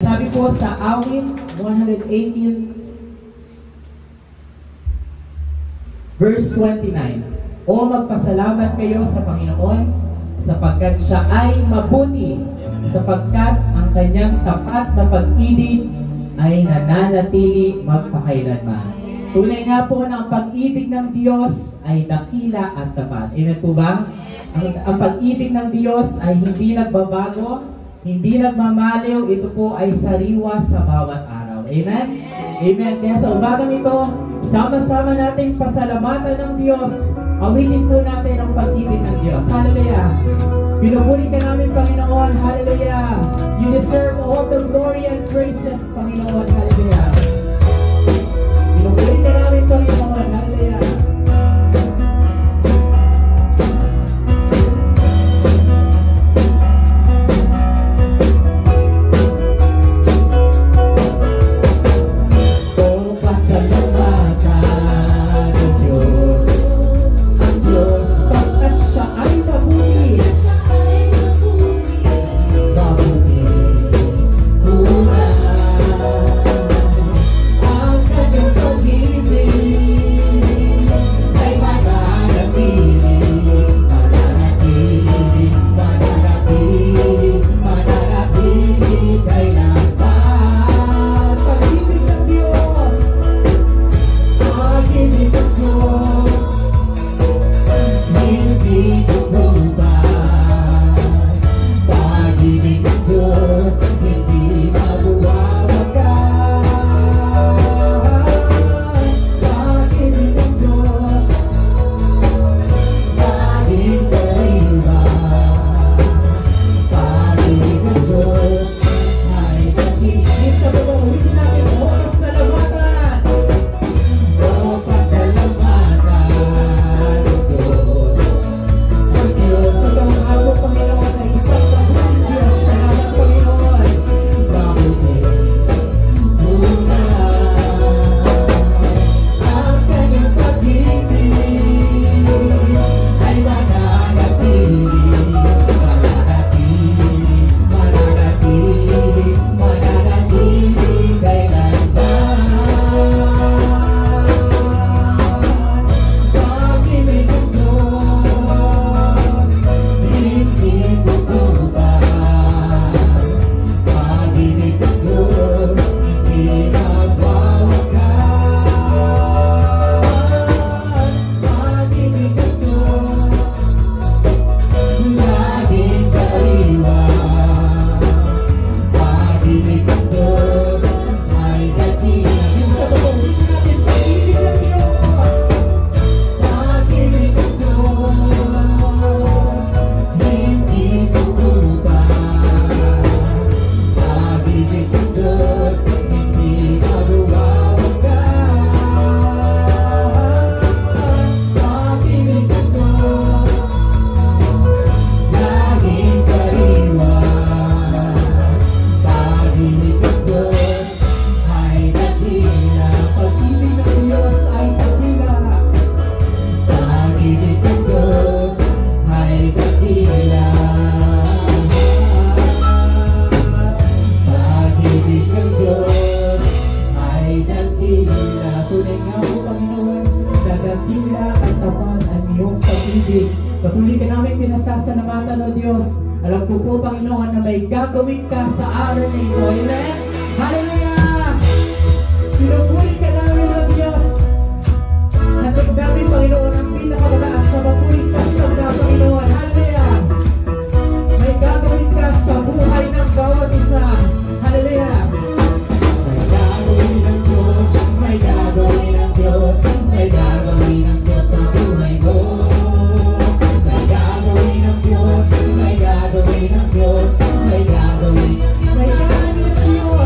sabi po sa Awit 118 verse 29, O magpasalamat kayo sa Panginoon sapagkat siya ay mabuti, sapagkat ang kanyang tapat na pag-ibig ay nananatili magpakailanman. Tunay nga po na ang pag-ibig ng Diyos ay dakila at tapat. Amen po ba? Ang pag-ibig ng Diyos ay hindi nagbabago, hindi nagmamaliw, ito po ay sariwa sa bawat araw. Amen? Amen. Kaya sa umagang ito, sama-sama nating pasalamatan ng Diyos. Awitin po natin ang pag-ibig ng Diyos. Hallelujah. Pinupuri ka namin, Panginoon. Hallelujah. You deserve all the glory and praises, Panginoon. Hallelujah. Pinupuri ka namin, Panginoon. Hallelujah. Patuloy ka namin pinasasalamatan, O Diyos. Alam ko po, Panginoon, na may gagawin ka sa araw na ito. Amen? Hallelujah! Pinupuri ka namin, O Diyos. Natag namin, Panginoon, ang pinakamataas sa mapulit ka sa mga, Panginoon. Hallelujah! May gagawin ka sa buhay ng bawat isa. Hallelujah! May gagawin ng Diyos, may gagawin ng Diyos, may gagawin ng Diyos sa buhay mo. May gagawin ng Diyos, may gagawin ng Diyos, may gagawin ng Diyos.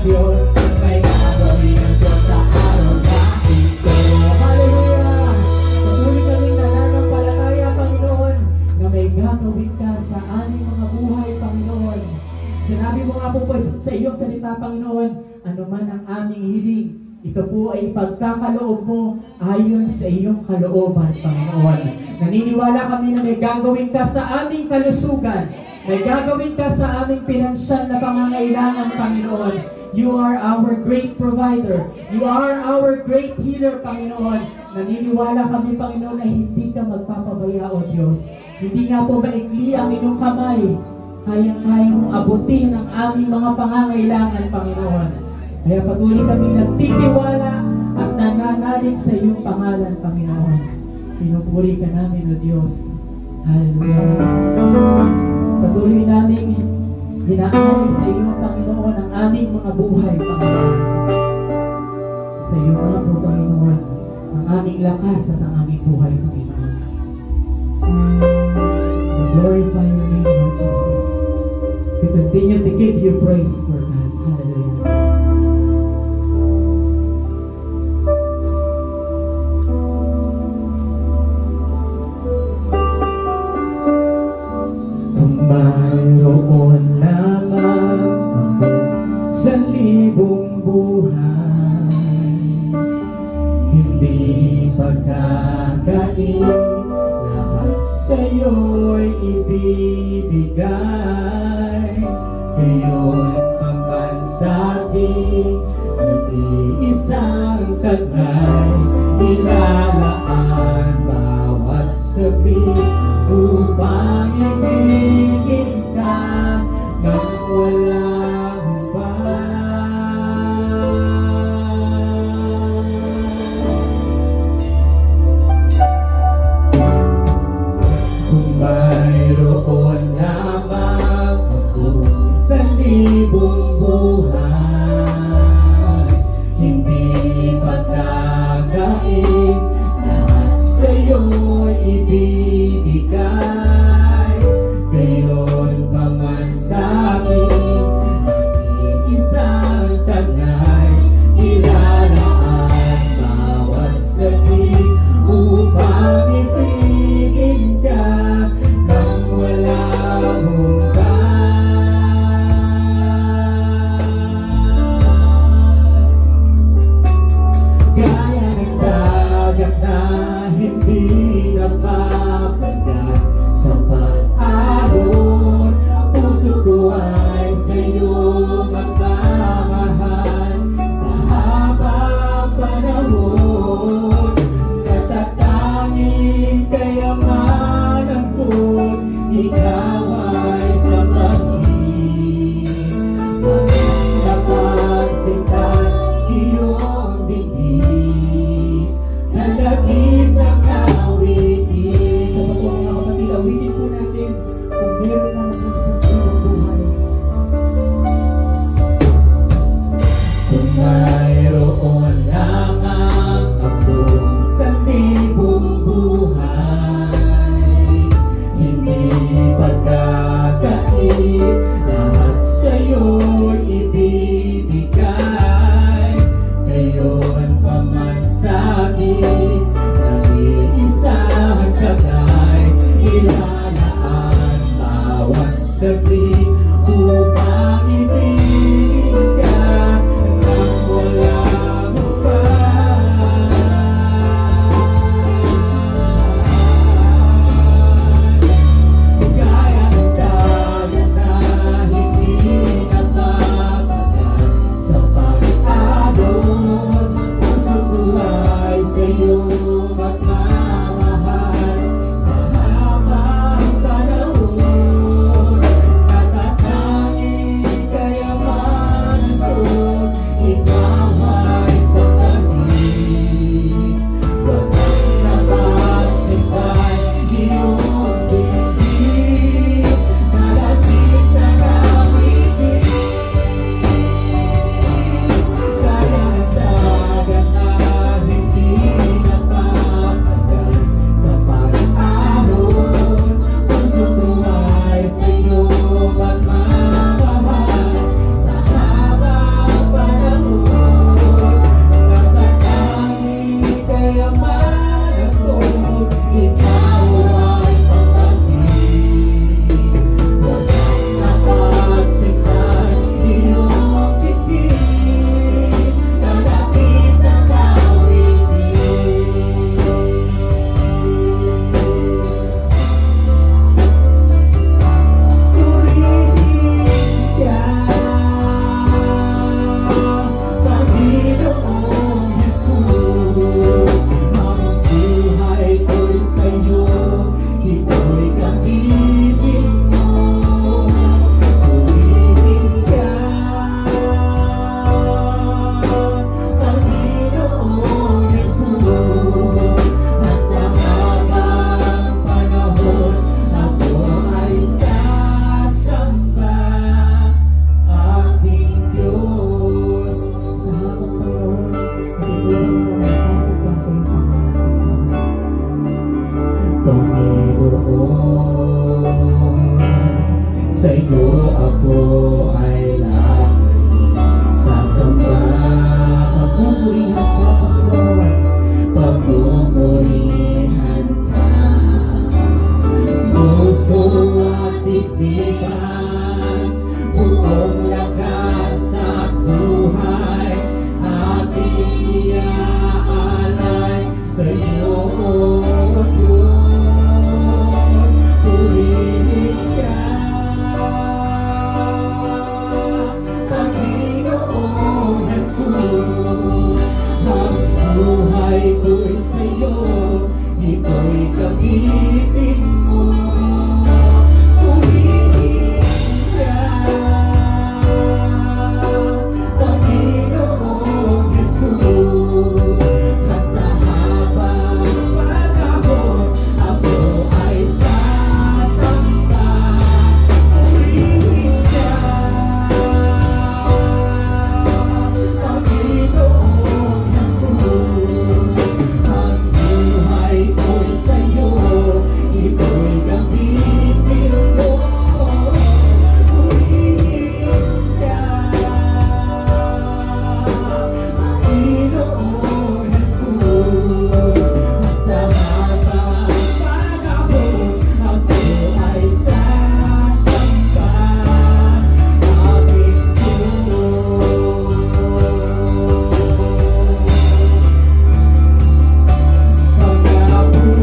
Diyos, may gagawin ang Diyos sa araw na ito. Hallelujah! Patuloy kaming nananampalataya, Panginoon, na may gagawin ka sa aming mga buhay, Panginoon. Sinabi mo nga po sa iyong salita, Panginoon, ano man ang aming hiling, ito po ay pagkakaloob mo ayon sa iyong kalooban, Panginoon. Naniniwala kami na may gagawin ka sa aming kalusugan, may gagawin ka sa aming pinansyal na pangangailangan, Panginoon. You are our great provider. You are our great healer, Panginoon. Naniniwala kami, Panginoon, na hindi ka magpapabaya, O Diyos. Hindi nga po maikli ang inyong kamay. Kayang-kayang mong abutin ang aming mga pangangailangan, Panginoon. Kaya patuloy kami nagtitiwala at nananalig sa iyong pangalan, Panginoon. Pinupuri ka namin, O Diyos. Hallelujah. Patuloy namin hinaamig sa iyo, Panginoon, ang aming mga buhay, Panginoon. Sa iyo nga po, Panginoon, ang aming lakas at ang aming buhay, Panginoon. We glorify your name, Lord Jesus. We continue to give you praise, Lord God. Hallelujah. Mayroon lamang ako sa libong buhay, hindi pagkakain, lahat sa'yo'y ibibigay. Ngayon ang bansaging nag-iisang tagay, ilalaan bawat sabi upang ibigin ka nang walang hubad. Kung mayroon lamang akong 1,000 buhay, hindi pagkakain, lahat sa'yo'y ibibigay. Ngayon gamitin mo. Pumili ka, Panginoong Jesus. At sa habang panahon, ako ay sasamba. Pumili ka, Panginoong Jesus. Ang buhay ko'y sa'yo, ito'y gamitin mo. Pumili ka, Panginoong Jesus. At sa habang panahon, ako ay sasamba. Aking Diyos.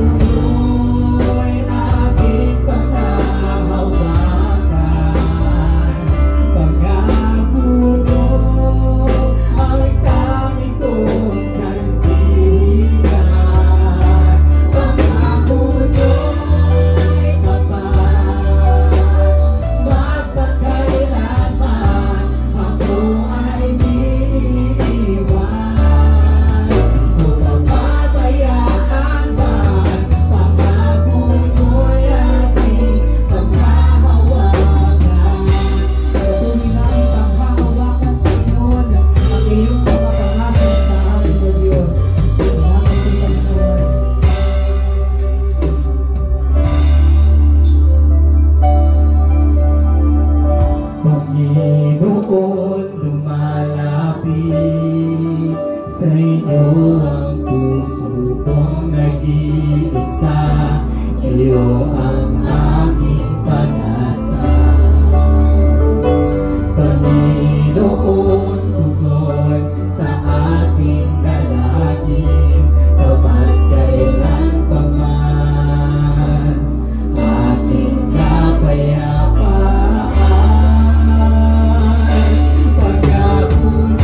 Pagkapuno'y aking panghahawakan. Pagkapuno ang tanging kong sandigan. Pagkapuno'y tapat, magpakailanman ako ay iiwan. Kung mapapabayaan man, pangkapuno'y aking panghahawakan. Patuloy namin panghahawakan, Panginoon, ang iyong mga pangako sa amin, O Diyos. Salamat sa Panginoon. Panginoon, lumalapit sa inyo ang puso kong nag-iisa. Iyo ang aking pag-asa. Panginoon, tugon sa ating dalangin, kapag kailan pa man ating kapayapaan. Pagkapuno'y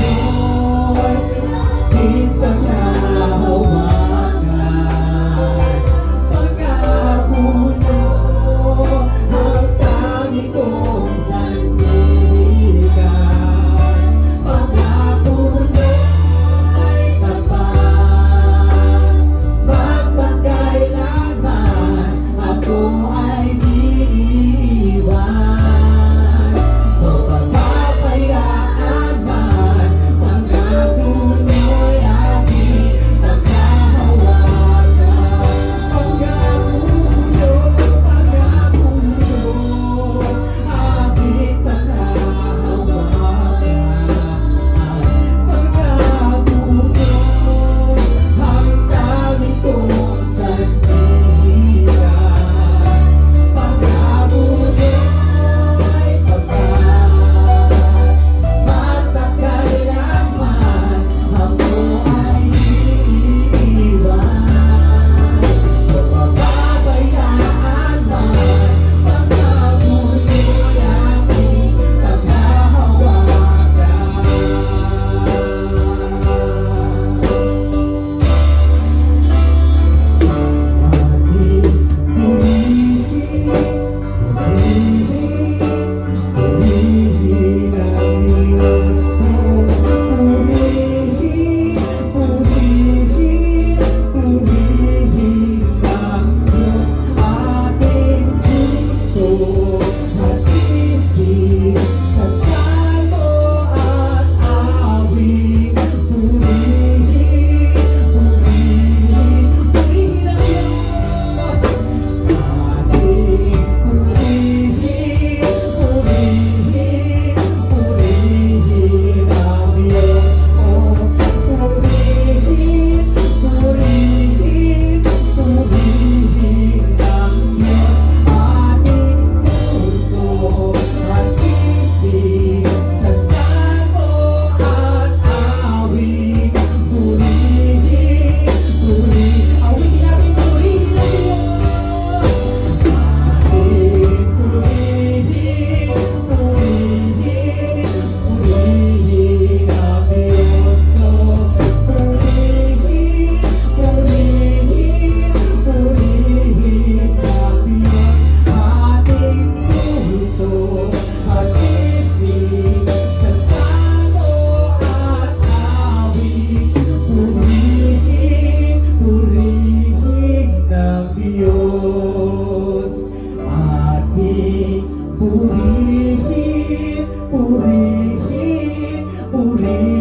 ating panghahawakan. Pagkapuno'y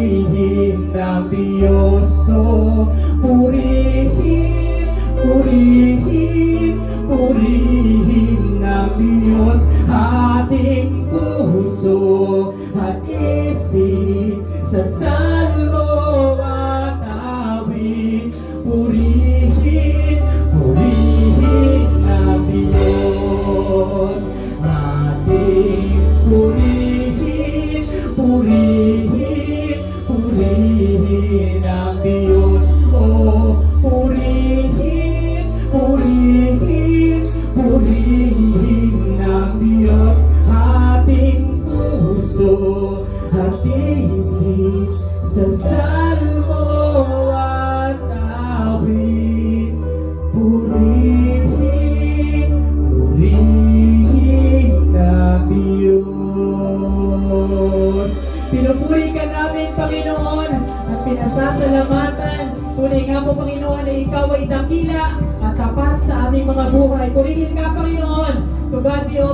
purihin ng Diyos, oh, purihin, purihin, purihin ng Diyos ating puso at isip sa salmo at awit. Purihin, purihin ng Diyos ating purihin, purihin, purihin ang Diyos, oh, purihin, purihin, purihin ng Diyos ating puso at isip sa salmo at awit. Purihin, purihin ng Diyos. Pinupuri ka namin, Panginoon, at pinasasalamatan. Tunay nga po, Panginoon, na Ikaw ay dakila at tapat sa aming mga buhay. Purihin ka, Panginoon. To God be all